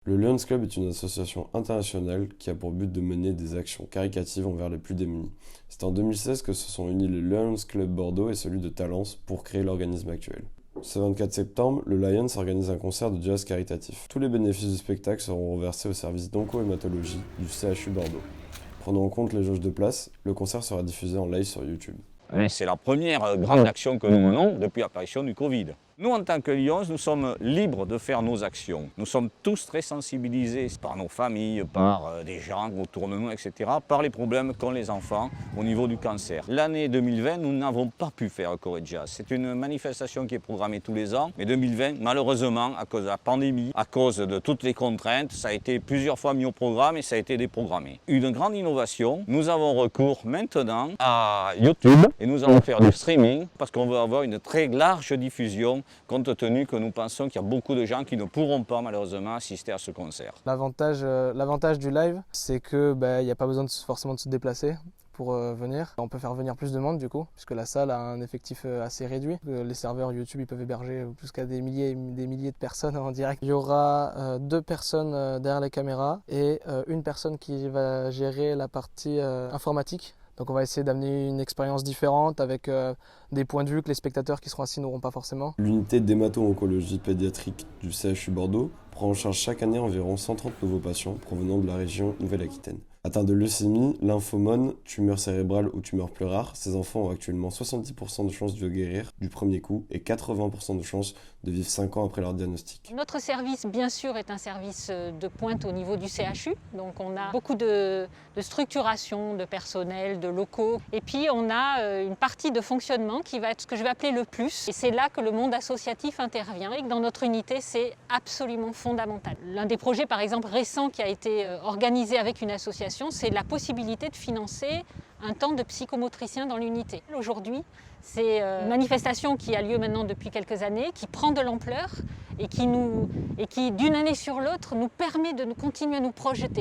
Le Lions Club est une association internationale qui a pour but de mener des actions caritatives envers les plus démunis. C'est en 2016 que se sont unis le Lions Club Bordeaux et celui de Talence pour créer l'organisme actuel. Ce 24 septembre, le Lions organise un concert de jazz caritatif. Tous les bénéfices du spectacle seront reversés au service d'onco-hématologie du CHU Bordeaux. Prenant en compte les jauges de place, le concert sera diffusé en live sur YouTube. C'est la première grande action que nous menons depuis l'apparition du Covid. Nous, en tant que Lions, nous sommes libres de faire nos actions. Nous sommes tous très sensibilisés par nos familles, par des gens autour de nous, etc., par les problèmes qu'ont les enfants au niveau du cancer. L'année 2020, nous n'avons pas pu faire Corée Jazz. C'est une manifestation qui est programmée tous les ans, mais 2020, malheureusement, à cause de la pandémie, à cause de toutes les contraintes, ça a été plusieurs fois mis au programme et ça a été déprogrammé. Une grande innovation, nous avons recours maintenant à YouTube et nous allons faire du streaming parce qu'on veut avoir une très large diffusion compte tenu que nous pensons qu'il y a beaucoup de gens qui ne pourront pas malheureusement assister à ce concert. L'avantage du live, c'est que il n'y a pas besoin forcément de se déplacer pour venir. On peut faire venir plus de monde du coup, puisque la salle a un effectif assez réduit. Les serveurs YouTube ils peuvent héberger jusqu'à des milliers de personnes en direct. Il y aura 2 personnes derrière les caméras et une personne qui va gérer la partie informatique. Donc on va essayer d'amener une expérience différente avec des points de vue que les spectateurs qui seront assis n'auront pas forcément. L'unité d'hémato-oncologie pédiatrique du CHU Bordeaux prend en charge chaque année environ 130 nouveaux patients provenant de la région Nouvelle-Aquitaine. Atteints de leucémie, lymphomone, tumeur cérébrale ou tumeur pleurale, ces enfants ont actuellement 70% de chances de guérir du premier coup et 80% de chances de vivre 5 ans après leur diagnostic. Notre service, bien sûr, est un service de pointe au niveau du CHU. Donc on a beaucoup de structuration, de personnel, de locaux. Et puis on a une partie de fonctionnement qui va être ce que je vais appeler le plus. Et c'est là que le monde associatif intervient. Et que dans notre unité, c'est absolument fondamental. L'un des projets, par exemple, récents qui a été organisé avec une association, c'est la possibilité de financer un temps de psychomotricien dans l'unité. Aujourd'hui, c'est une manifestation qui a lieu maintenant depuis quelques années, qui prend de l'ampleur et qui d'une année sur l'autre, nous permet de continuer à nous projeter.